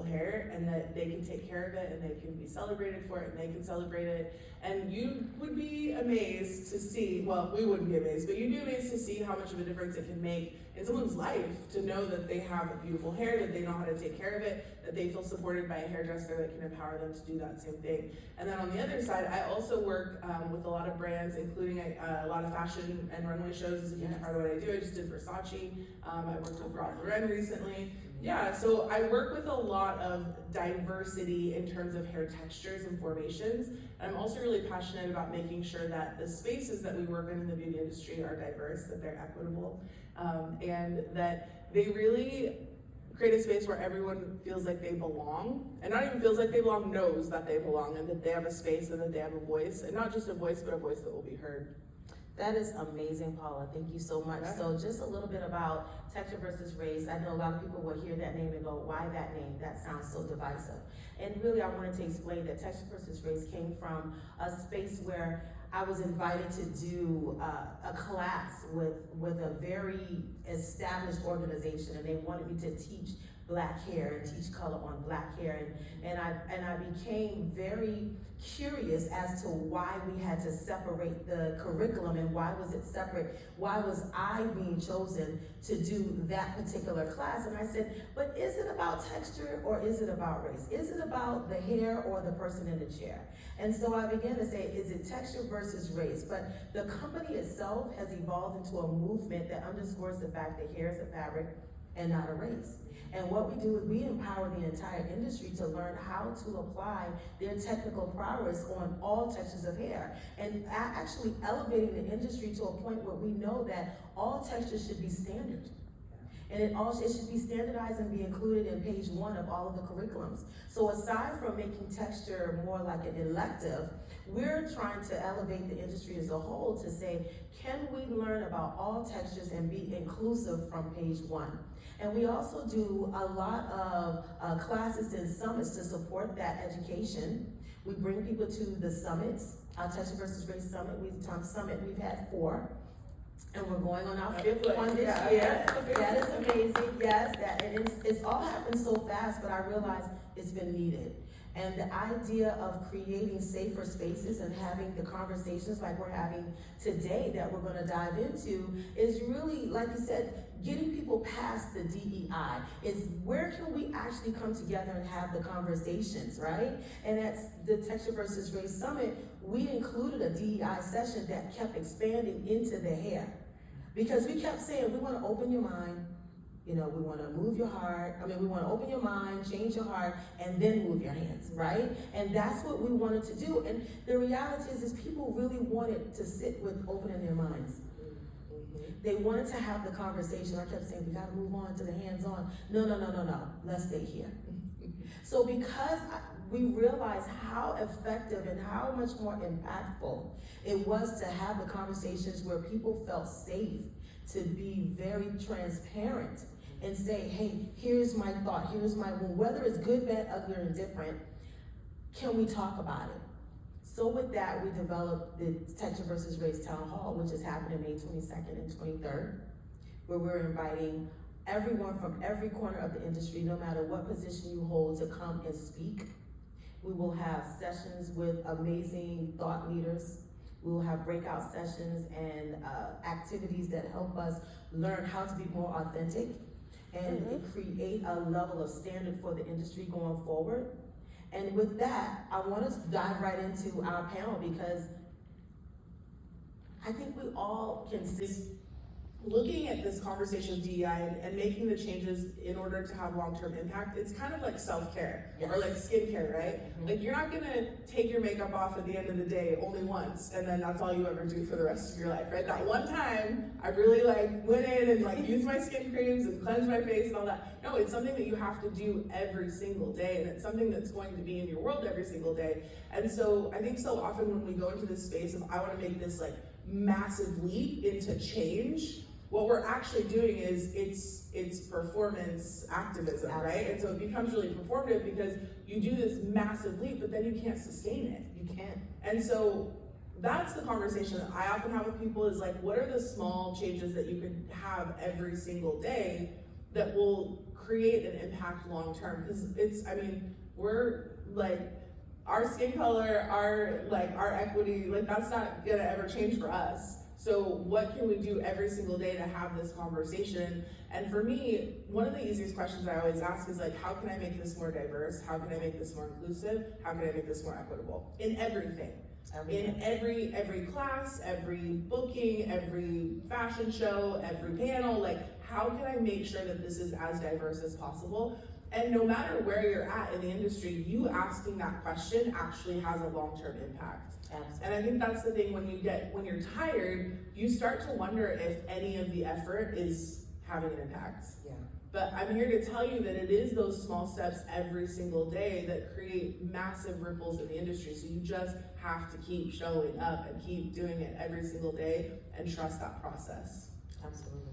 beautiful hair, and that they can take care of it, and they can be celebrated for it, and they can celebrate it. And you would be amazed to see, well, we wouldn't be amazed, but you'd be amazed to see how much of a difference it can make in someone's life to know that they have a beautiful hair, that they know how to take care of it, that they feel supported by a hairdresser that can empower them to do that same thing. And then on the other side, I also work with a lot of brands, including a lot of fashion and runway shows is a huge part of what I do. I just did Versace. I worked with Ralph Lauren recently. Yeah, so I work with a lot of diversity in terms of hair textures and formations. And I'm also really passionate about making sure that the spaces that we work in the beauty industry are diverse, that they're equitable, and that they really create a space where everyone feels like they belong, and not even feels like they belong, knows that they belong, and that they have a space and that they have a voice, and not just a voice, but a voice that will be heard. That is amazing, Paula. Thank you so much. Yeah. So just a little bit about texture versus race. I know a lot of people will hear that name and go, why that name? That sounds so divisive. And really, I wanted to explain that texture versus race came from a space where I was invited to do a class with a very established organization, and they wanted me to teach black hair and teach color on black hair, and I became very curious as to why we had to separate the curriculum, and why was it separate? Why was I being chosen to do that particular class? And I said, but is it about texture or is it about race? Is it about the hair or the person in the chair? And so I began to say, is it texture versus race? But the company itself has evolved into a movement that underscores the fact that hair is a fabric and not a race. And what we do is we empower the entire industry to learn how to apply their technical prowess on all textures of hair, and actually elevating the industry to a point where we know that all textures should be standard. And it should be standardized and be included in page 1 of all of the curriculums. So aside from making texture more like an elective, we're trying to elevate the industry as a whole to say, can we learn about all textures and be inclusive from page 1? And we also do a lot of classes and summits to support that education. We bring people to the summits, our Texture versus Race Summit. We've had 4. And we're going on our 5th one this year. That is amazing, yes. And it's all happened so fast, but I realize it's been needed. And the idea of creating safer spaces and having the conversations like we're having today that we're gonna dive into is really, like you said, getting people past the DEI. Is where can we actually come together and have the conversations, right? And at the Texture versus Race Summit, we included a DEI session that kept expanding into the hair. Because we kept saying, we wanna open your mind, we wanna move your heart, we wanna open your mind, change your heart, and then move your hands, right? And that's what we wanted to do. And the reality is people really wanted to sit with opening their minds. They wanted to have the conversation. I kept saying, we gotta move on to the hands-on. No, let's stay here. So because we realized how effective and how much more impactful it was to have the conversations where people felt safe to be very transparent and say, hey, here's my thought, here's my wound, whether it's good, bad, ugly, or indifferent, can we talk about it? So with that, we developed the Texture versus Race Town Hall, which is happening May 22nd and 23rd, where we're inviting everyone from every corner of the industry, no matter what position you hold, to come and speak. We will have sessions with amazing thought leaders. We will have breakout sessions and activities that help us learn how to be more authentic and create a level of standard for the industry going forward. And with that, I want to dive right into our panel, because I think we all can see. Looking at this conversation of DEI and making the changes in order to have long-term impact, it's kind of like self-care, or like skincare, right? Like, you're not gonna take your makeup off at the end of the day only once, and then that's all you ever do for the rest of your life, right? That one time, I really went in and used my skin creams and cleansed my face and all that. No, it's something that you have to do every single day, and it's something that's going to be in your world every single day. And so I think so often when we go into this space of, I wanna make this massive leap into change, what we're actually doing is it's performance activism, right? And so it becomes really performative because you do this massive leap, but then you can't sustain it. You can't. And so that's the conversation that I often have with people is what are the small changes that you can have every single day that will create an impact long term, because we're like, our skin color, our equity, like that's not gonna ever change for us. So what can we do every single day to have this conversation? And for me, one of the easiest questions I always ask is like, how can I make this more diverse? How can I make this more inclusive? How can I make this more equitable? In everything. In every class, every booking, every fashion show, every panel, like how can I make sure that this is as diverse as possible? And no matter where you're at in the industry, you asking that question actually has a long-term impact. Absolutely. And I think that's the thing, when you're tired, you start to wonder if any of the effort is having an impact. Yeah. But I'm here to tell you that it is those small steps every single day that create massive ripples in the industry. So you just have to keep showing up and keep doing it every single day and trust that process. Absolutely.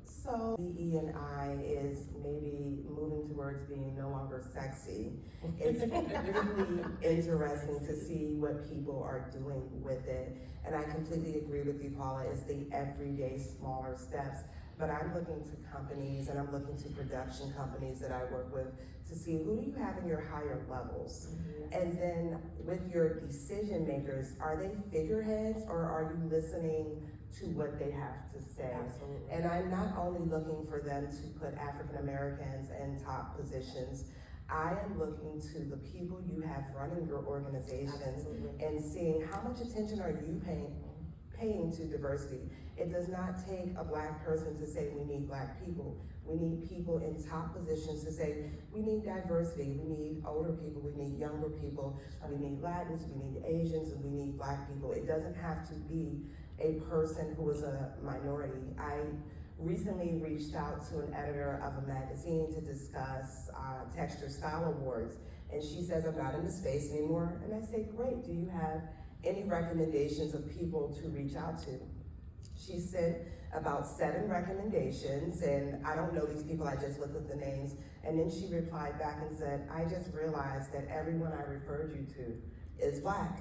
So DE&I is maybe moving towards being no longer sexy. It's really interesting to see what people are doing with it. And I completely agree with you, Paula, it's the everyday smaller steps. But I'm looking to companies and I'm looking to production companies that I work with to see who do you have in your higher levels. And then with your decision makers, are they figureheads or are you listening to what they have to say? Absolutely. And I'm not only looking for them to put African Americans in top positions, I am looking to the people you have running your organizations. Absolutely. And seeing how much attention are you paying to diversity. It does not take a Black person to say we need Black people. We need people in top positions to say we need diversity, we need older people, we need younger people, we need Latins, we need Asians, and we need Black people. It doesn't have to be a person who is a minority. I recently reached out to an editor of a magazine to discuss Texture Style Awards, and she says, I'm not in the space anymore. And I say, great, do you have any recommendations of people to reach out to? She sent about 7 recommendations, and I don't know these people, I just looked at the names. And then she replied back and said, I just realized that everyone I referred you to is Black,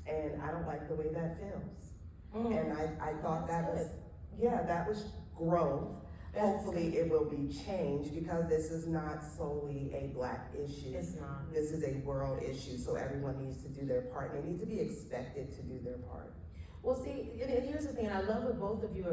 and I don't like the way that feels. And I thought that was, that was growth. Hopefully it will be changed because this is not solely a Black issue. It's not. This is a world issue, so everyone needs to do their part. They need to be expected to do their part. Well, see, and here's the thing, and I love what both of you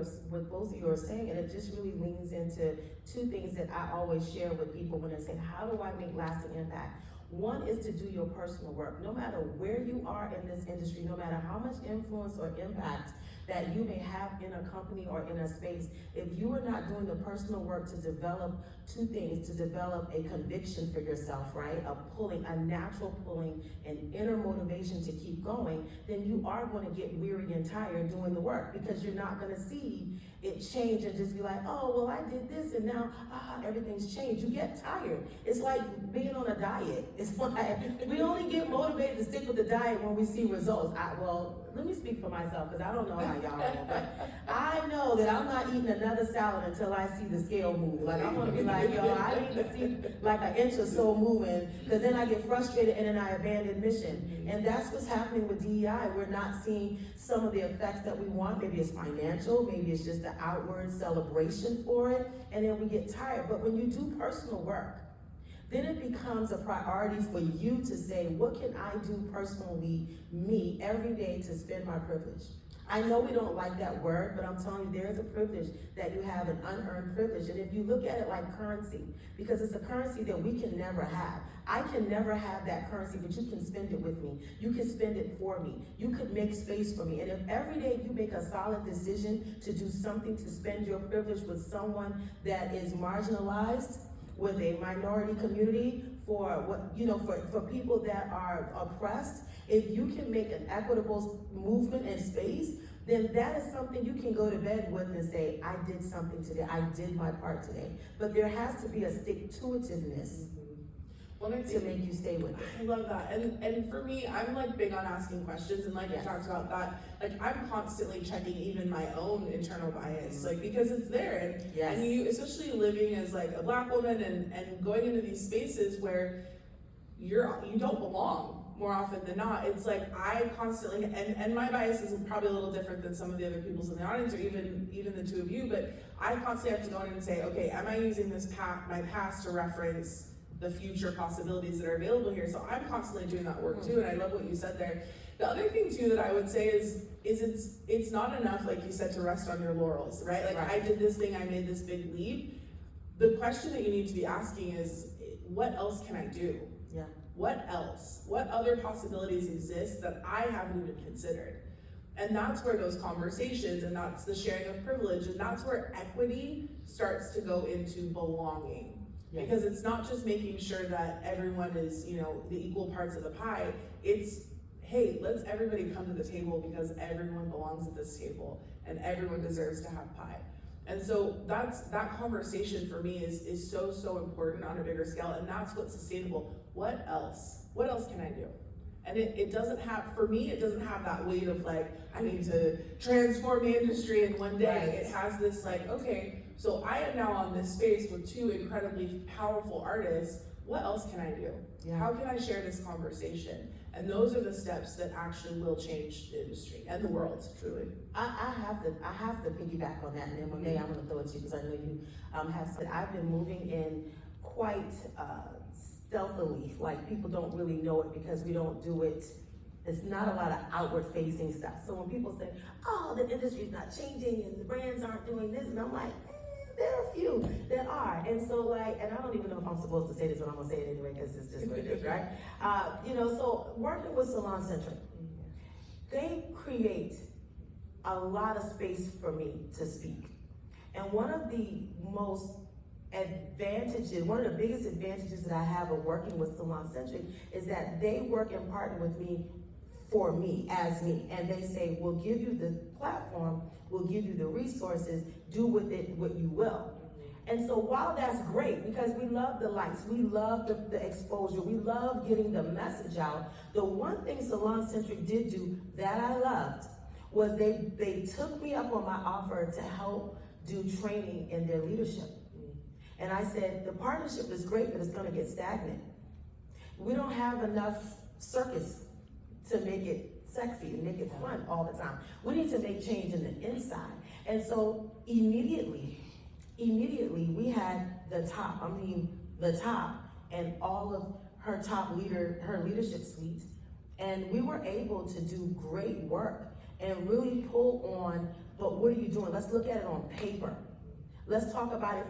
are saying, and it just really leans into 2 things that I always share with people when they say, how do I make lasting impact? One is to do your personal work. No matter where you are in this industry, no matter how much influence or impact that you may have in a company or in a space, if you are not doing the personal work to develop 2 things, to develop a conviction for yourself, right? A natural pulling, and inner motivation to keep going, then you are going to get weary and tired doing the work because you're not going to see it change and just be like, oh, well, I did this and now everything's changed. You get tired. It's like being on a diet. It's like we only get motivated to stick with the diet when we see results. Well, let me speak for myself because I don't know how y'all are, but I know that I'm not eating another salad until I see the scale move. Like I want to be like, yo, I need to see like an inch or so moving, because then I get frustrated and then I abandon mission. And that's what's happening with DEI. We're not seeing some of the effects that we want. Maybe it's financial, maybe it's just the outward celebration for it, and then we get tired. But when you do personal work, then it becomes a priority for you to say, what can I do personally, me, every day to spend my privilege? I know we don't like that word, but I'm telling you, there's a privilege that you have, an unearned privilege. And if you look at it like currency, because it's a currency that we can never have. I can never have that currency, but you can spend it with me. You can spend it for me. You could make space for me. And if every day you make a solid decision to do something to spend your privilege with someone that is marginalized, with a minority community, for people that are oppressed, if you can make an equitable movement and space, then that is something you can go to bed with and say, I did something today, I did my part today. But there has to be a stick-to-itiveness to make you stay with it. I love that. And for me, I'm like big on asking questions, and like you talked about that, like I'm constantly checking even my own internal bias, like because it's there. And you, especially living as like a Black woman and going into these spaces where you don't belong. more often than not, it's like I constantly, and my bias is probably a little different than some of the other people's in the audience, or even the two of you, but I constantly have to go in and say, okay, am I using my past to reference the future possibilities that are available here? So I'm constantly doing that work too, and I love what you said there. The other thing too that I would say is it's not enough, like you said, to rest on your laurels, right? Like I did this thing, I made this big leap. The question that you need to be asking is, what else can I do? Yeah. What else? What other possibilities exist that I haven't even considered? And that's where those conversations, and that's the sharing of privilege, and that's where equity starts to go into belonging. Yes. Because it's not just making sure that everyone is, the equal parts of the pie. It's, hey, let's everybody come to the table because everyone belongs at this table and everyone deserves to have pie. And so that conversation for me is so important on a bigger scale, and that's what's sustainable. What else? What else can I do? And it doesn't have, for me, it doesn't have that weight of like, I need to transform the industry in one day. Right. It has this like, okay, so I am now on this space with two incredibly powerful artists. What else can I do? Yeah. How can I share this conversation? And those are the steps that actually will change the industry and the world, truly. I have to piggyback on that, and then Monaè, I'm gonna throw it to you because I know you have said I've been moving in quite stealthily. Like people don't really know it because we don't do it. It's not a lot of outward facing stuff. So when people say, "Oh, the industry's not changing and the brands aren't doing this," and I'm like, there are a few that are. And so and I don't even know if I'm supposed to say this, but I'm gonna say it anyway because it's just what it is, right? So working with Salon Centric, they create a lot of space for me to speak. And one of the biggest advantages that I have of working with Salon Centric is that they work and partner with me for me, as me. And they say, we'll give you the platform, we'll give you the resources, do with it what you will. And so while that's great, because we love the lights, we love the exposure, we love getting the message out, the one thing Salon Centric did do that I loved was they took me up on my offer to help do training in their leadership. And I said, the partnership is great, but it's gonna get stagnant. We don't have enough circus to make it sexy and make it fun all the time. We need to make change in the inside. And so immediately we had the top and all of her leadership suite. And we were able to do great work and really pull on, but what are you doing? Let's look at it on paper. Let's talk about it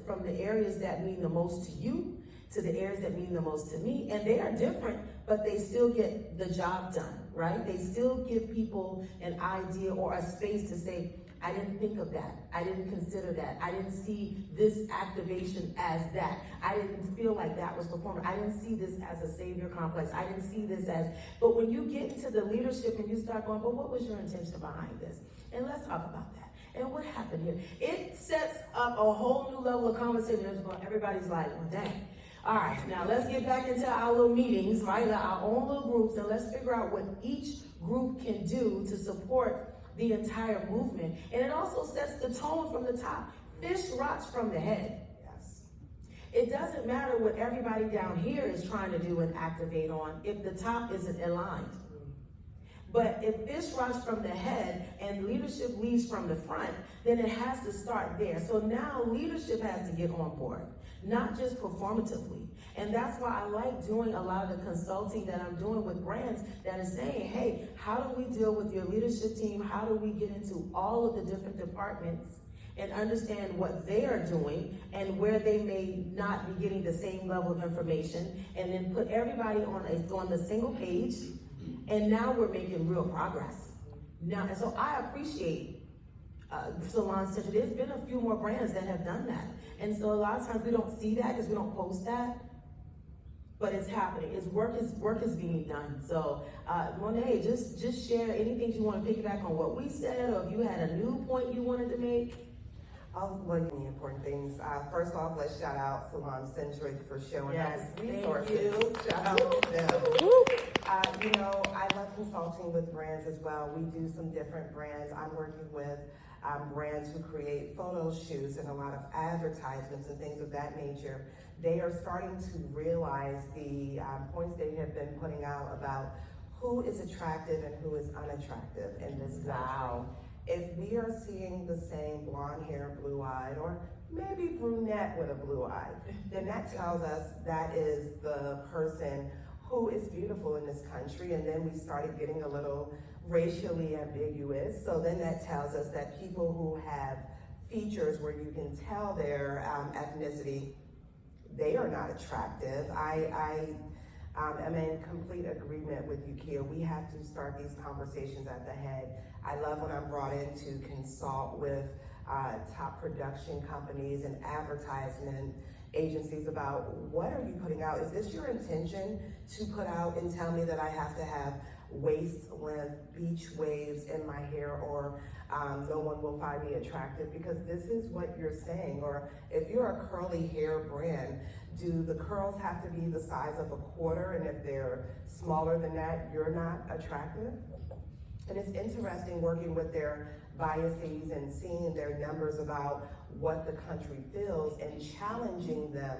from the areas that mean the most to you to the areas that mean the most to me. And they are different, but they still get the job done, right? They still give people an idea or a space to say, I didn't think of that. I didn't consider that. I didn't see this activation as that. I didn't feel like that was performance. I didn't see this as a savior complex. I didn't see this as, but when you get into the leadership and you start going, but what was your intention behind this? And let's talk about that. And what happened here? It sets up a whole new level of conversation. Everybody's like, well, dang. All right, now let's get back into our little meetings, right? Our own little groups, and let's figure out what each group can do to support the entire movement. And it also sets the tone from the top. Fish rots from the head. Yes. It doesn't matter what everybody down here is trying to do and activate on if the top isn't aligned. But if fish rots from the head and leadership leads from the front, then it has to start there. So now leadership has to get on board, not just performatively. And that's why I like doing a lot of the consulting that I'm doing with brands that are saying, hey, how do we deal with your leadership team? How do we get into all of the different departments and understand what they are doing and where they may not be getting the same level of information, and then put everybody on the single page. And now we're making real progress. Now, and so I appreciate Salon Centric. There's been a few more brands that have done that. And so a lot of times we don't see that because we don't post that, but it's happening. Work is being done. So Monaè, just share anything you want to piggyback on what we said, or if you had a new point you wanted to make. I'll look at the important things. First off, let's shout out Salon Centric for showing us resources. Shout out to them. I love consulting with brands as well. We do some different brands. I'm working with brands who create photo shoots and a lot of advertisements and things of that nature, they are starting to realize the points they have been putting out about who is attractive and who is unattractive in this country. Wow. If we are seeing the same blonde hair, blue-eyed, or maybe brunette with a blue eye, then that tells us that is the person who is beautiful in this country. And then we started getting a little racially ambiguous. So then that tells us that people who have features where you can tell their ethnicity, they are not attractive. I am in complete agreement with you, Kia. We have to start these conversations at the head. I love when I'm brought in to consult with top production companies and advertisement agencies about what are you putting out? Is this your intention to put out and tell me that I have to have waist length beach waves in my hair, or no one will find me attractive? Because this is what you're saying. Or if you're a curly hair brand, do the curls have to be the size of a quarter, and if they're smaller than that, you're not attractive? And it's interesting working with their biases and seeing their numbers about what the country feels and challenging them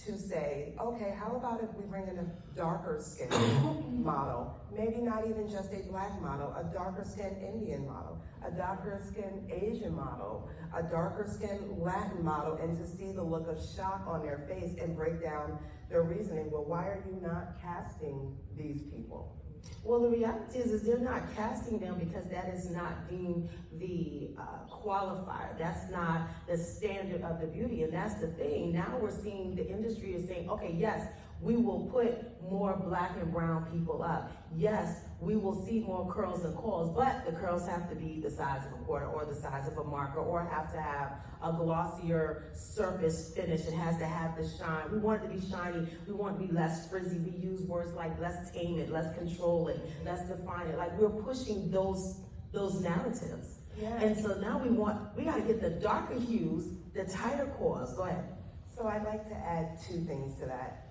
to say, okay, how about if we bring in a darker skin model? Maybe not even just a black model, a darker skin Indian model, a darker skin Asian model, a darker skin Latin model, and to see the look of shock on their face and break down their reasoning. Well, why are you not casting these people? Well, the reality is they're not casting them because that is not being the qualifier. That's not the standard of the beauty, and that's the thing. Now we're seeing the industry is saying, okay, yes, we will put more black and brown people up. Yes, we will see more curls and coils, but the curls have to be the size of a quarter or the size of a marker, or have to have a glossier surface finish. It has to have the shine. We want it to be shiny. We want it to be less frizzy. We use words like let's tame it, let's control it, let's define it. Like, we're pushing those narratives. Yes. And so now we gotta get the darker hues, the tighter coils. Go ahead. So I'd like to add two things to that.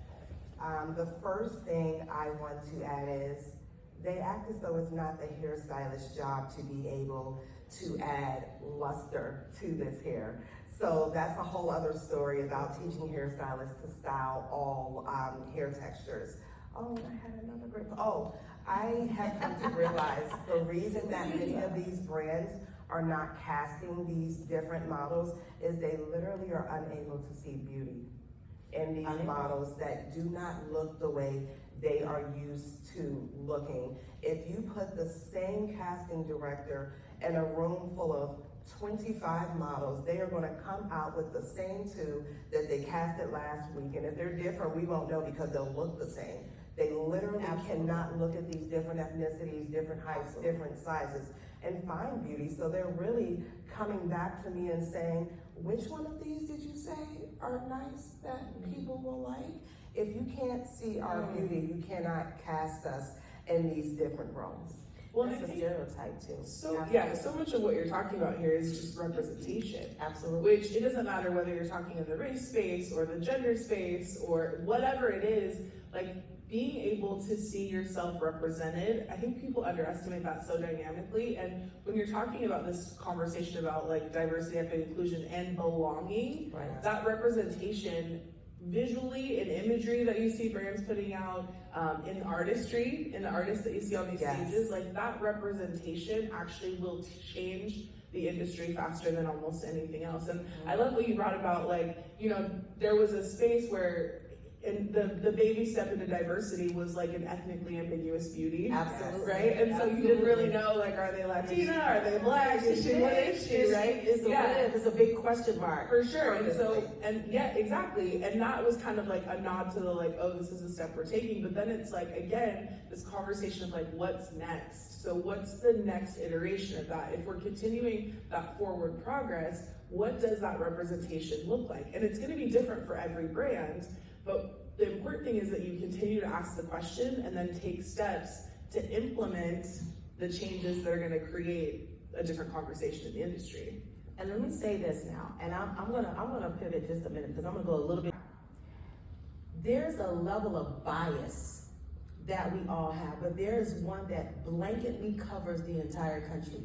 The first thing I want to add is they act as though it's not the hairstylist's job to be able to add luster to this hair. So that's a whole other story about teaching hairstylists to style all hair textures. Oh, I had another great, I have come to realize the reason that many of these brands are not casting these different models is they literally are unable to see beauty in these models that do not look the way they are used to looking. If you put the same casting director in a room full of 25 models, they are gonna come out with the same two that they casted last week. And if they're different, we won't know because they'll look the same. They literally cannot look at these different ethnicities, different heights, different sizes, and find beauty. So they're really coming back to me and saying, which one of these did you say are nice that people will like? If you can't see our beauty, you cannot cast us in these different roles. Well, That's a stereotype too. So yeah, so much of what you're talking about here is just representation. Absolutely. Which, it doesn't matter whether you're talking in the race space or the gender space or whatever it is, like being able to see yourself represented, I think people underestimate that so dynamically. And when you're talking about this conversation about like diversity, equity, inclusion, and belonging, Right. that representation visually and imagery that you see brands putting out, in artistry, in the artists that you see on these stages, like that representation actually will change the industry faster than almost anything else. And I love what you brought about, like, you know, there was a space where the baby step into diversity was like an ethnically ambiguous beauty. Absolutely. Right? And so you didn't really know, like, are they Latina? Are they Black? Is she, what is she, right? It's a big question mark. For sure. And so, and yeah, exactly. And that was kind of like a nod to the like, oh, this is a step we're taking. But then it's like, again, this conversation of like, what's next? So what's the next iteration of that? If we're continuing that forward progress, what does that representation look like? And it's gonna be different for every brand, but the important thing is that you continue to ask the question and then take steps to implement the changes that are gonna create a different conversation in the industry. And let me say this now, and I'm gonna pivot just a minute because I'm gonna go a little bit. There's a level of bias that we all have, but there is one that blanketly covers the entire country.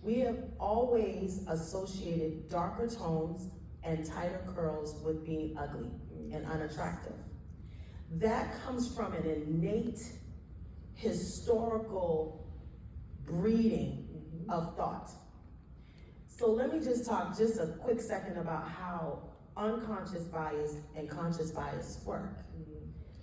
we have always associated darker tones and tighter curls with being ugly and unattractive. That comes from an innate historical breeding of thought. So let me just talk just a quick second about how unconscious bias and conscious bias work.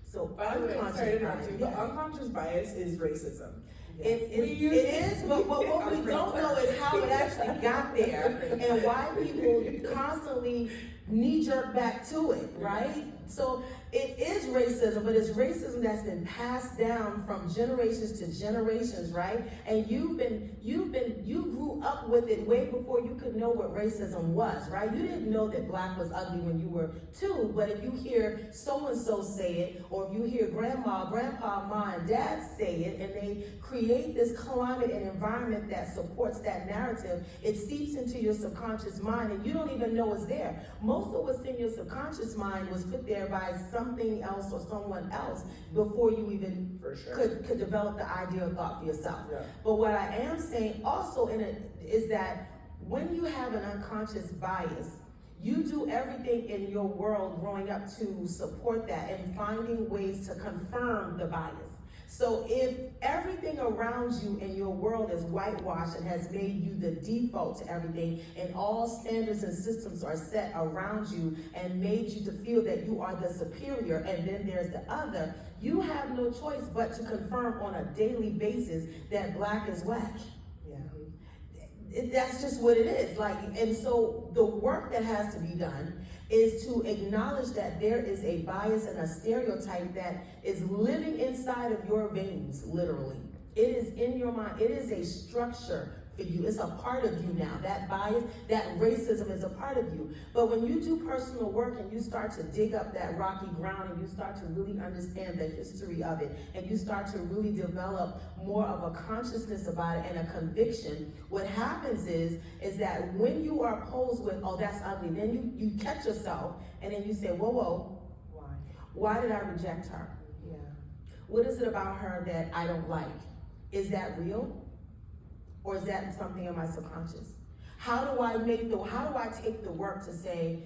So By the way, sorry to interrupt you, but unconscious bias is racism. It is, but what we don't know is how it actually got there and why people constantly knee-jerk back to it, right? So it is racism, but it's racism that's been passed down from generations to generations, right? And you grew up with it way before you could know what racism was, right? You didn't know that black was ugly when you were 2, but if you hear so-and-so say it, or if you hear grandma, grandpa, ma, and dad say it, and they create this climate and environment that supports that narrative, it seeps into your subconscious mind, and you don't even know it's there. Most of what's in your subconscious mind was put there by something else or someone else before you even could develop the idea or thought for yourself. Yeah. But what I am saying also in it is that when you have an unconscious bias, you do everything in your world growing up to support that and finding ways to confirm the bias. So if everything around you in your world is whitewashed and has made you the default to everything, and all standards and systems are set around you and made you to feel that you are the superior, and then there's the other, you have no choice but to confirm on a daily basis that black is whack. That's just what it is. And so the work that has to be done is to acknowledge that there is a bias and a stereotype that is living inside of your veins, literally. It is in your mind. It is a structure for you. It's a part of you now. That bias, that racism is a part of you. But when you do personal work and you start to dig up that rocky ground and you start to really understand the history of it, and you start to really develop more of a consciousness about it and a conviction, what happens is that when you are posed with, oh, that's ugly, then you catch yourself and then you say, whoa, why did I reject her? Yeah. What is it about her that I don't like? Is that real? Or is that something in my subconscious? How do I take the work to say,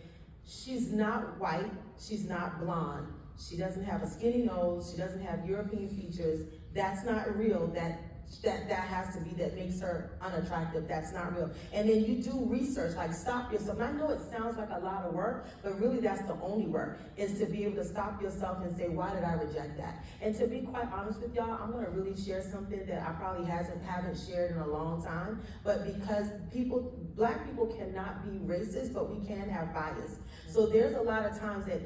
she's not white, she's not blonde, she doesn't have a skinny nose, she doesn't have European features, that's not real, that has to be, that makes her unattractive, that's not real. And then you do research, like stop yourself. And I know it sounds like a lot of work, but really that's the only work, is to be able to stop yourself and say, why did I reject that? And to be quite honest with y'all, I'm gonna really share something that I probably haven't shared in a long time, but because black people cannot be racist, but we can have bias. So there's a lot of times that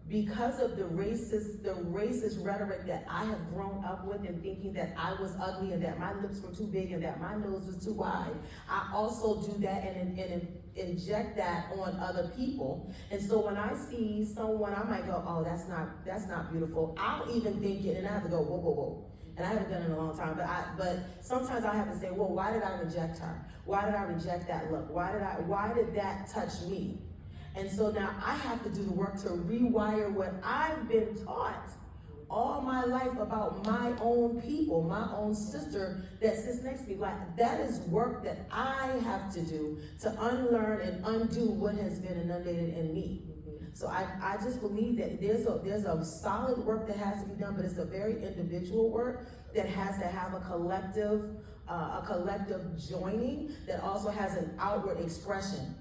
because of the racist rhetoric that I have grown up with, and thinking that I was ugly and that my lips were too big and that my nose was too wide, I also do that and inject that on other people. And so when I see someone, I might go, oh, that's not beautiful. I'll even think it, and I have to go, whoa. And I haven't done it in a long time, but sometimes I have to say, well, why did I reject her? Why did I reject that look? Why did that touch me? And so now I have to do the work to rewire what I've been taught all my life about my own people, my own sister that sits next to me. Like, that is work that I have to do to unlearn and undo what has been inundated in me. So I just believe that there's a solid work that has to be done, but it's a very individual work that has to have a collective joining that also has an outward expression.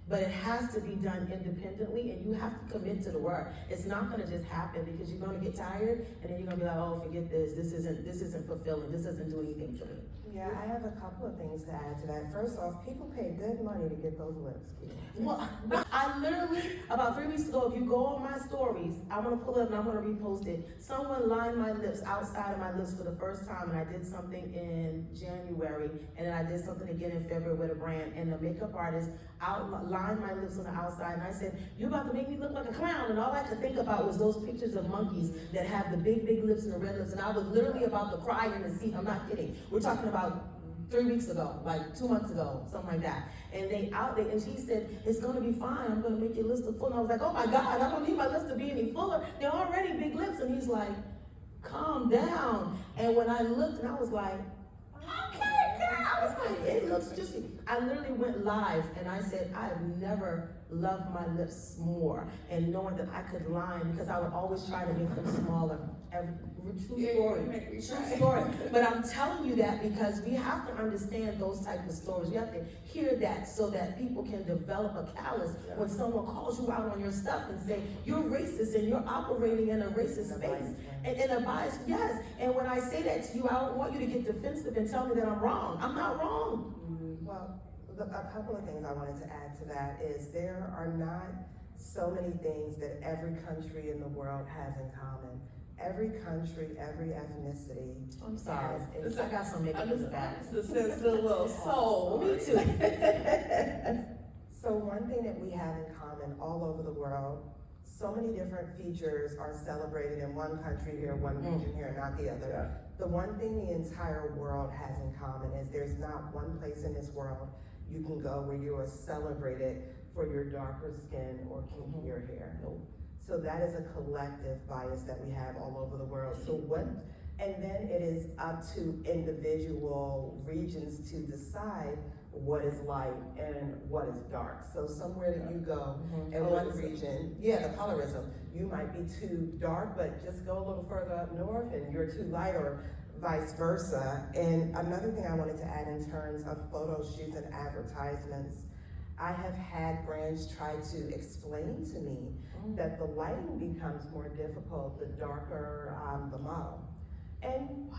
But it has to be done independently, and you have to commit to the work. It's not gonna just happen, because you're gonna get tired, and then you're gonna be like, oh, forget this. This isn't fulfilling. This doesn't do anything for me. Yeah, I have a couple of things to add to that. First off, people pay good money to get those lips. Well, I literally, about 3 weeks ago, if you go on my stories, I'm gonna pull it up and I'm gonna repost it. Someone lined my lips, outside of my lips, for the first time, and I did something in January, and then I did something again in February with a brand, and the makeup artist lined my lips on the outside, and I said, you're about to make me look like a clown, and all I could think about was those pictures of monkeys that have the big lips and the red lips, and I was literally about to cry in the seat. I'm not kidding. We're talking about 3 weeks ago, like 2 months ago, something like that. And and she said, it's gonna be fine, I'm gonna make your lips look full. And I was like, oh my God, I don't need my lips to be any fuller. They're already big lips. And he's like, calm down. And when I looked, and I was like, okay, girl. I was it looks juicy. I literally went live and I said, I have never loved my lips more. And knowing that I could line, because I would always try to make them smaller. True story. But I'm telling you that because we have to understand those type of stories. We have to hear that so that people can develop a callus when someone calls you out on your stuff and say, you're racist and you're operating in a racist space. And in a bias, yes. And when I say that to you, I don't want you to get defensive and tell me that I'm wrong. I'm not wrong. Well, a couple of things I wanted to add to that is there are not so many things that every country in the world has in common. Every country, every ethnicity. I'm sorry. has I got some makeup in the back. It's the little soul. Me too. So one thing that we have in common all over the world, so many different features are celebrated in one country here, one region here, not the other. Yeah. The one thing the entire world has in common is there's not one place in this world you can go where you are celebrated for your darker skin or kinkier hair. Nope. So that is a collective bias that we have all over the world. And then it is up to individual regions to decide what is light and what is dark. So somewhere that you go in one region, the colorism, you might be too dark, but just go a little further up north and you're too light, or vice versa. And another thing I wanted to add in terms of photo shoots and advertisements, I have had brands try to explain to me that the lighting becomes more difficult the darker the model. And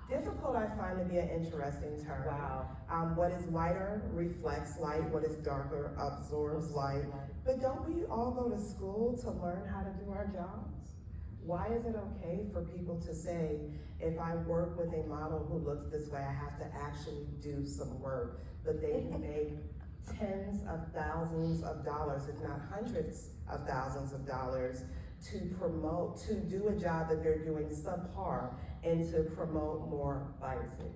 difficult I find to be an interesting term. Wow. What is lighter reflects light, what is darker absorbs light. But don't we all go to school to learn how to do our jobs? Why is it okay for people to say, if I work with a model who looks this way, I have to actually do some work, but they can make tens of thousands of dollars, if not hundreds of thousands of dollars, to promote, to do a job that they're doing subpar and to promote more biases.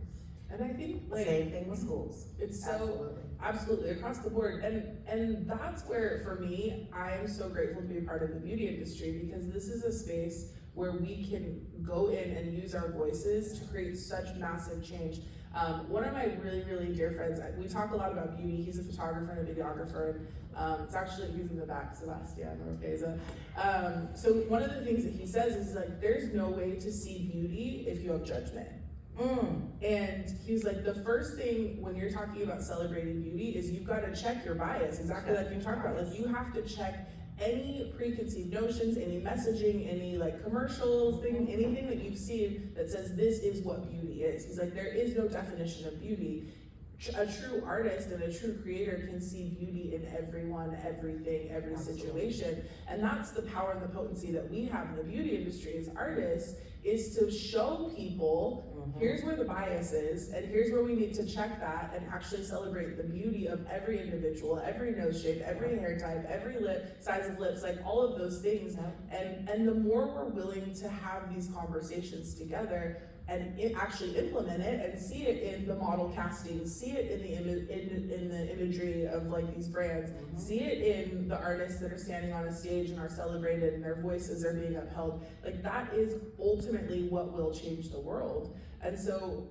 And I think Same thing with schools. it's so absolutely across the board, and that's where for me I am so grateful to be a part of the beauty industry, because this is a space where we can go in and use our voices to create such massive change. One of my really dear friends, we talk a lot about beauty. He's a photographer and a videographer. It's actually, he's in the back, Sebastian Orteza. So one of the things that he says is like, there's no way to see beauty if you have judgment. And he's like, the first thing when you're talking about celebrating beauty is you've got to check your bias, exactly like you talked about. Like, you have to check any preconceived notions, any messaging, any like commercials, anything that you've seen that says this is what beauty is. He's like, there is no definition of beauty. A true artist and a true creator can see beauty in everyone, everything, every situation. And that's the power and the potency that we have in the beauty industry as artists, is to show people, here's where the bias is, and here's where we need to check that and actually celebrate the beauty of every individual, every nose shape, every hair type, every size of lips, like all of those things. And the more we're willing to have these conversations together and actually implement it and see it in the model casting, see it in the imagery of like these brands, see it in the artists that are standing on a stage and are celebrated and their voices are being upheld, like that is ultimately what will change the world. And so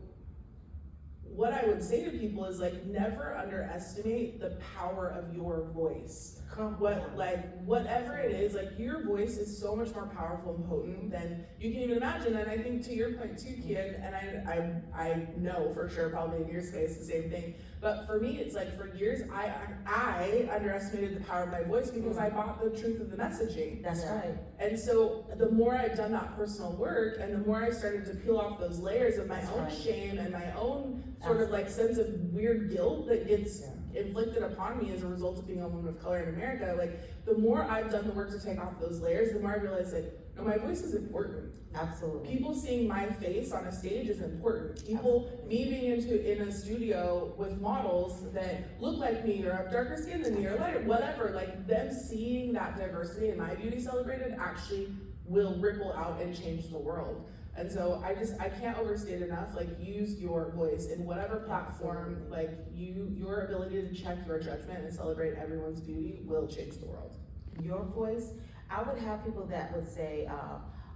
what I would say to people is like, never underestimate the power of your voice. Whatever it is, like your voice is so much more powerful and potent than you can even imagine. And I think to your point too, Kian, and I know for sure probably in your space the same thing, but for me it's like for years I underestimated the power of my voice because I bought the truth of the messaging. That's right. And so the more I've done that personal work and the more I started to peel off those layers of my own shame and my own sort of like sense of weird guilt that gets inflicted upon me as a result of being a woman of color in America, like the more I've done the work to take off those layers, the more I realize like, no, my voice is important. Absolutely. People seeing my face on a stage is important. People, me being in a studio with models that look like me or have darker skin than me or lighter, whatever, like them seeing that diversity in my beauty celebrated actually will ripple out and change the world. And so I can't overstate enough, like use your voice in whatever platform, like your ability to check your judgment and celebrate everyone's beauty will change the world. Your voice, I would have people that would say,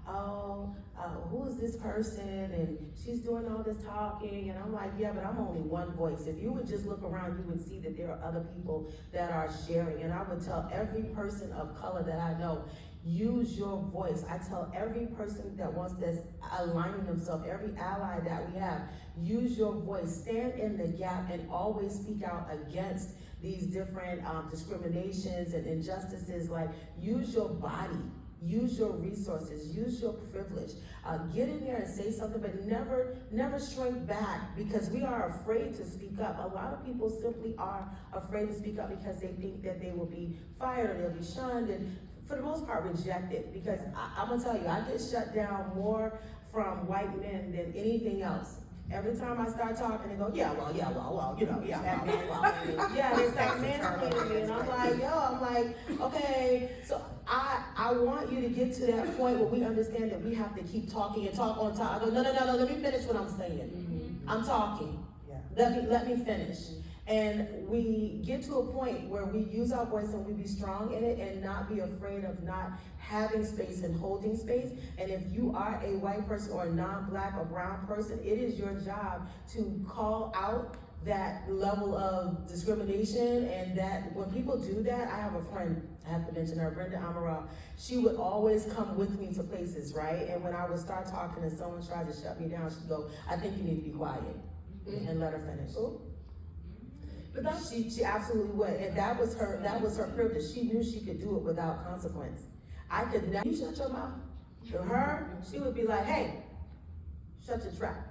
who is this person and she's doing all this talking, and I'm like, yeah, but I'm only one voice. If you would just look around, you would see that there are other people that are sharing. And I would tell every person of color that I know, use your voice. I tell every person that wants this aligning themselves, every ally that we have, use your voice, stand in the gap, and always speak out against these different discriminations and injustices. Like, use your body, use your resources, use your privilege. Get in there and say something, but never shrink back, because we are afraid to speak up. A lot of people simply are afraid to speak up because they think that they will be fired or they'll be shunned, and for the most part rejected. Because I'm gonna tell you, I get shut down more from white men than anything else. Every time I start talking, they go, yeah, well, you know, yeah, they start mansplaining me, and I'm like, okay, so I want you to get to that point where we understand that we have to keep talking and talk on top. I go, no, let me finish what I'm saying. I'm talking. Let me finish. And we get to a point where we use our voice and we be strong in it and not be afraid of not having space and holding space. And if you are a white person or a non-black or brown person, it is your job to call out that level of discrimination. And that when people do that, I have a friend, I have to mention her, Brenda Amaral. She would always come with me to places, right? And when I would start talking and someone tried to shut me down, she'd go, I think you need to be quiet, and let her finish. But she absolutely would, and that was her privilege. She knew she could do it without consequence. I could never. You shut your mouth. To her, she would be like, "Hey, shut your trap."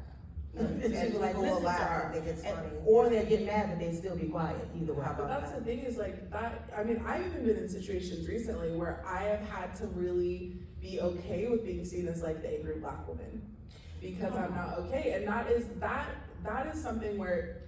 And she'd be like, people "Listen to laugh her," and think it's funny. or they get mad, but they still be quiet. Either way. But that's the thing is like that. I mean, I've even been in situations recently where I have had to really be okay with being seen as like the angry black woman, because I'm not okay, and that is something where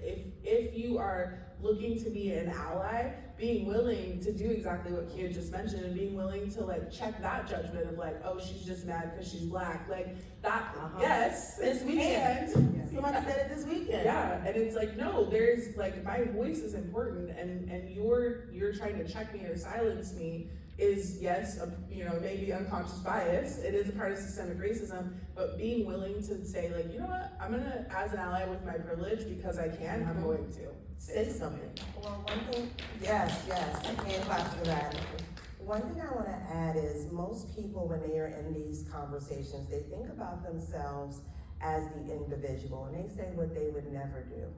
if you are looking to be an ally, being willing to do exactly what Kia just mentioned, and being willing to like check that judgment of like, oh, she's just mad because she's black, like that. Yes, this weekend. Somebody said it this weekend. Yeah, and it's like, no, there's like, my voice is important, and you're trying to check me or silence me is, yes, maybe unconscious bias. It is a part of systemic racism, but being willing to say like, you know what, I'm gonna, as an ally with my privilege, because I can, I'm going to say something. Well, one thing, yes, I can't clap for that. One thing I wanna add is most people, when they are in these conversations, they think about themselves as the individual, and they say what they would never do.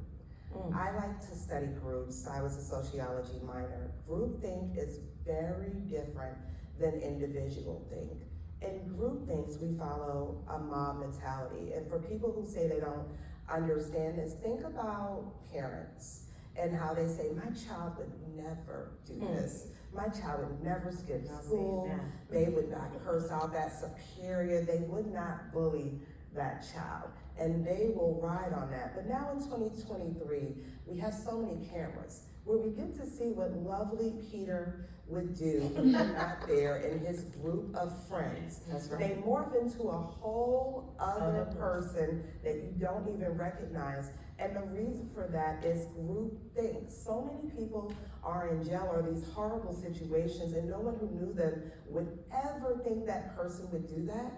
I like to study groups. I was a sociology minor. Groupthink is very different than individual think. In groupthinks, we follow a mob mentality. And for people who say they don't understand this, think about parents and how they say, my child would never do this. My child would never skip school. They would not curse out that superior. They would not bully that child. And they will ride on that. But now in 2023, we have so many cameras where we get to see what lovely Peter would do if you're not there, and his group of friends. That's right. They morph into a whole other person that you don't even recognize. And the reason for that is groupthink. So many people are in jail or these horrible situations, and no one who knew them would ever think that person would do that.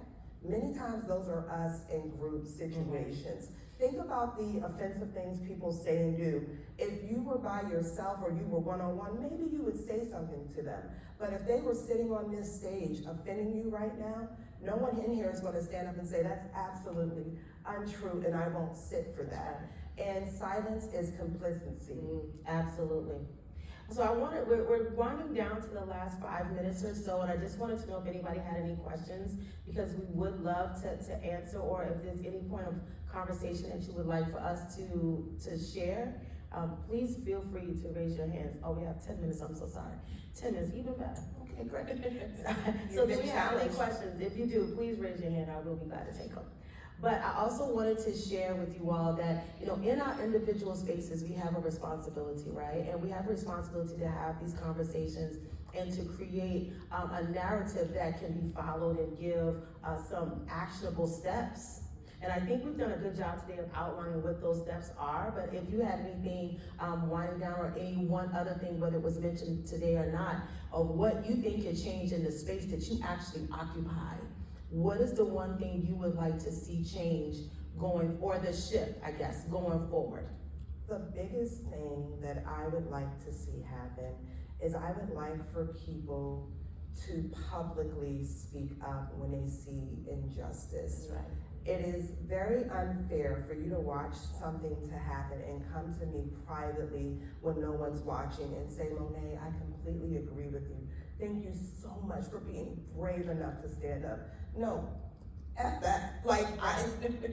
Many times those are us in group situations. Think about the offensive things people say and do. If you were by yourself or you were one-on-one, maybe you would say something to them. But if they were sitting on this stage offending you right now, no one in here is going to stand up and say, that's absolutely untrue and I won't sit for that. And silence is complicity. Absolutely. So we're winding down to the last 5 minutes or so, and I just wanted to know if anybody had any questions, because we would love to answer, or if there's any point of conversation that you would like for us to share. Please feel free to raise your hands. Oh, we have 10 minutes, I'm so sorry. 10 minutes, even better. Okay, great. So do we have any questions? If you do, please raise your hand. I will be glad to take them. But I also wanted to share with you all that, in our individual spaces, we have a responsibility, right? And we have a responsibility to have these conversations and to create a narrative that can be followed and give some actionable steps. And I think we've done a good job today of outlining what those steps are, but if you had anything winding down, or any one other thing, whether it was mentioned today or not, of what you think could change in the space that you actually occupy, what is the one thing you would like to see change going, or the shift, I guess, going forward? The biggest thing that I would like to see happen is I would like for people to publicly speak up when they see injustice. Right. It is very unfair for you to watch something to happen and come to me privately when no one's watching and say, Monaè, I completely agree with you. Thank you so much for being brave enough to stand up. No, F that. Like,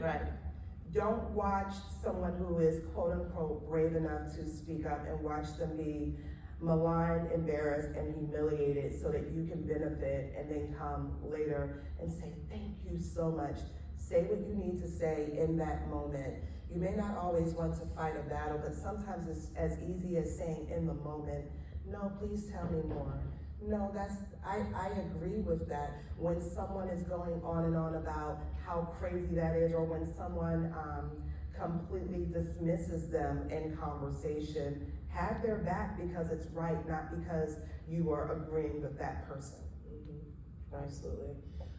Right. Don't watch someone who is quote unquote brave enough to speak up and watch them be maligned, embarrassed, and humiliated so that you can benefit and then come later and say, thank you so much. Say what you need to say in that moment. You may not always want to fight a battle, but sometimes it's as easy as saying in the moment, no, please tell me more. No, I agree with that. When someone is going on and on about how crazy that is, or when someone completely dismisses them in conversation, have their back because it's right, not because you are agreeing with that person. Absolutely.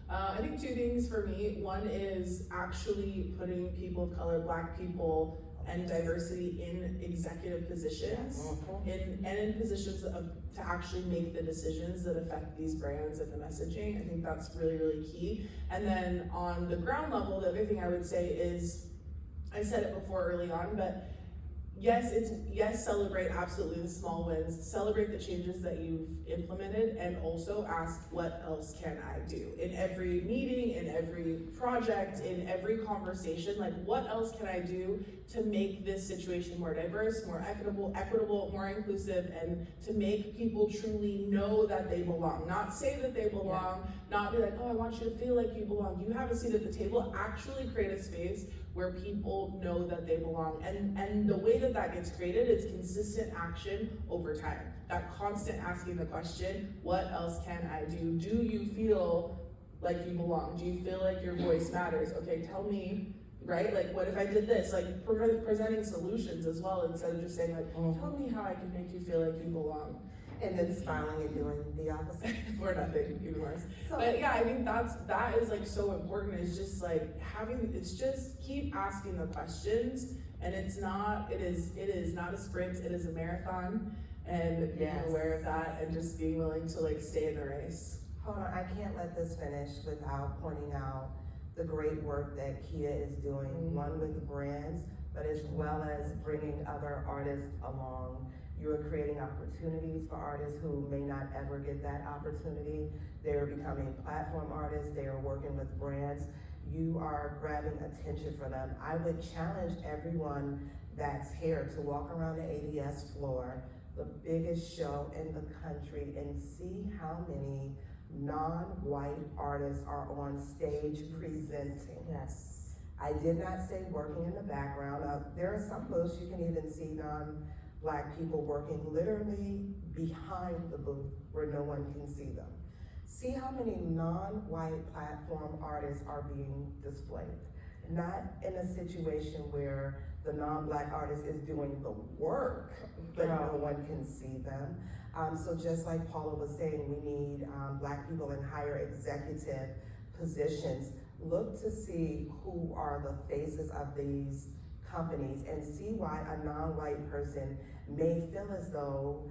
I think two things for me. One is actually putting people of color, Black people, and diversity in executive positions, in positions to actually make the decisions that affect these brands and the messaging. I think that's really, really key. And then on the ground level, the other thing I would say is, I said it before early on, but yes, celebrate absolutely the small wins, celebrate the changes that you've implemented, and also ask, what else can I do? In every meeting, in every project, in every conversation, like, what else can I do to make this situation more diverse, more equitable, more inclusive, and to make people truly know that they belong. Not say that they belong, not be like, oh, I want you to feel like you belong. You have a seat at the table. Actually create a space where people know that they belong. And the way that gets created is consistent action over time. That constant asking the question, what else can I do? Do you feel like you belong? Do you feel like your voice matters? Okay, tell me, right? Like, what if I did this? Like, presenting solutions as well, instead of just saying like, tell me how I can make you feel like you belong. And then smiling and doing the opposite. Or nothing, even worse. So, But yeah, I think that is like so important, is just like it's just keep asking the questions, and it is not a sprint, it is a marathon, and being aware of that and just being willing to like stay in the race. hold on, I can't let this finish without pointing out the great work that Kia is doing, one with the brands, but as well as bringing other artists along. You are creating opportunities for artists who may not ever get that opportunity. They are becoming platform artists. They are working with brands. You are grabbing attention for them. I would challenge everyone that's here to walk around the ADS floor, the biggest show in the country, and see how many non-white artists are on stage presenting. Yes. I did not say working in the background. There are some booths you can even see non-Black people working literally behind the booth where no one can see them. See how many non-white platform artists are being displayed. Not in a situation where the non-Black artist is doing the work, but no one can see them. So just like Paula was saying, we need Black people in higher executive positions. Look to see who are the faces of these companies and see why a non-white person may feel as though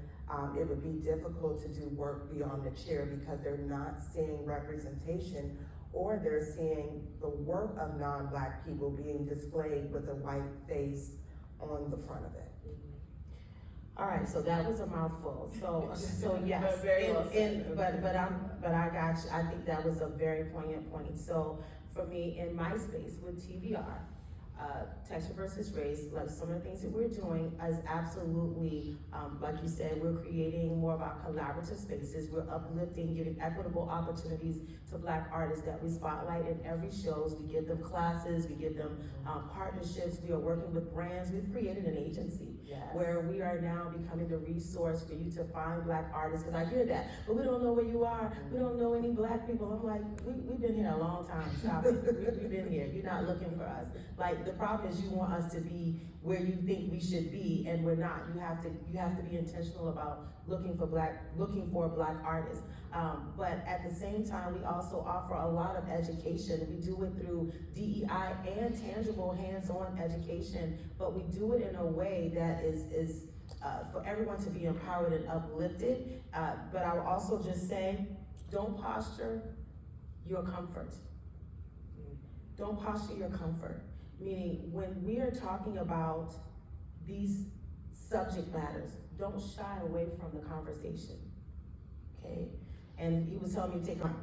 it would be difficult to do work beyond the chair because they're not seeing representation, or they're seeing the work of non-Black people being displayed with a white face on the front of it. All right, so that was a mouthful. So yes, But very well said. but I got you. I think that was a very poignant point. So for me, in my space with TVR, texture versus race, like some of the things that we're doing is absolutely, like you said, we're creating more of our collaborative spaces. We're uplifting, giving equitable opportunities to Black artists that we spotlight in every shows. We give them classes, we give them partnerships. We are working with brands. We've created an agency where we are now becoming the resource for you to find Black artists. Because I hear that, but we don't know where you are. We don't know any Black people. I'm like, we've been here a long time. Stop it. We've been here. You're not looking for us. Like, the problem is you want us to be where you think we should be, and we're not. You have to be intentional about looking for black artists. But at the same time, we also offer a lot of education. We do it through DEI and tangible hands-on education, but we do it in a way that is for everyone to be empowered and uplifted. But I will also just say, don't posture your comfort. Don't posture your comfort. Meaning, when we are talking about these subject matters, don't shy away from the conversation, okay? And he was telling me to take time,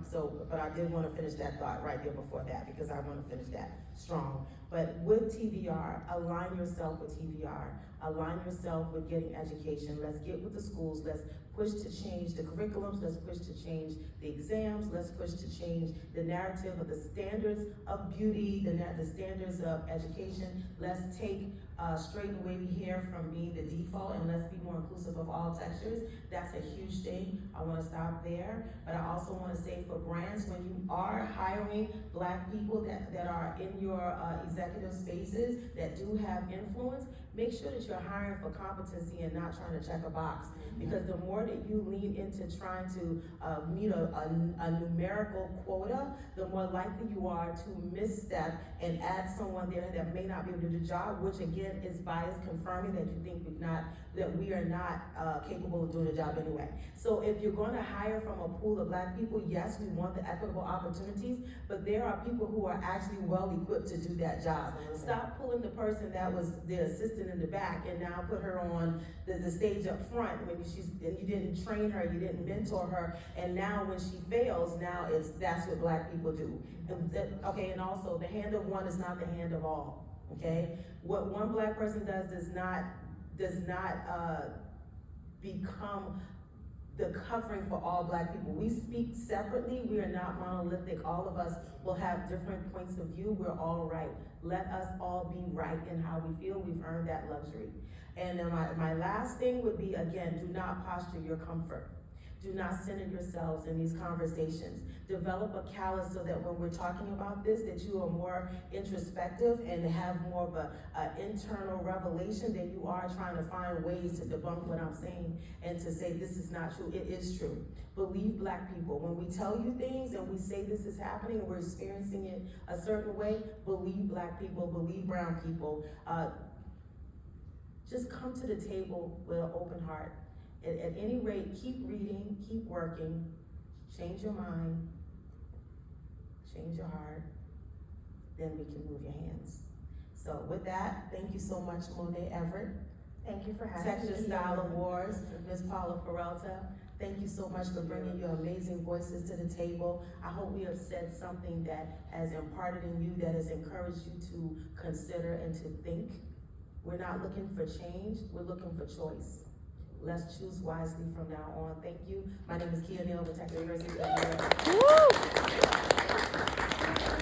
but I did want to finish that thought right there before that, because I want to finish that strong. But with TVR, align yourself with TVR. Align yourself with getting education. Let's get with the schools. Let's push to change the curriculums. Let's push to change the exams. Let's push to change the narrative of the standards of beauty, the standards of education. Let's take straighten the way we hear from being the default, and let's be more inclusive of all textures. That's a huge thing. I want to stop there, but I also want to say for brands, when you are hiring black people that are in your executive spaces that do have influence, make sure that you're hiring for competency and not trying to check a box. Because the more that you lean into trying to meet a numerical quota, the more likely you are to misstep and add someone there that may not be able to do the job, which again is bias confirming that you think that we are not capable of doing the job anyway. So if you're going to hire from a pool of black people, yes, we want the equitable opportunities, but there are people who are actually well equipped to do that job. Stop pulling the person that was the assistant in the back and now put her on the stage up front. Maybe and you didn't train her, you didn't mentor her, and now when she fails, that's what black people do. And also the hand of one is not the hand of all. Okay, what one black person does not become the covering for all black people. We speak separately. We are not monolithic. All of us will have different points of view. We're all right. Let us all be right in how we feel. We've earned that luxury. And then my last thing would be, again, do not posture your comfort. Do not center yourselves in these conversations. Develop a callus so that when we're talking about this, that you are more introspective and have more of an internal revelation than you are trying to find ways to debunk what I'm saying and to say this is not true. It is true. Believe black people. When we tell you things and we say this is happening and we're experiencing it a certain way, believe black people, believe brown people. Just come to the table with an open heart. At any rate, keep reading, keep working, change your mind, change your heart, then we can move your hands. So with that, thank you so much, Monaè Everett. Thank you for having me. Texture Style Awards, Ms. Paula Peretta. Thank you so much for bringing your amazing voices to the table. I hope we have said something that has imparted in you, that has encouraged you to consider and to think. We're not looking for change, we're looking for choice. Let's choose wisely from now on. Thank you. My name is Kia Neal with Texas University.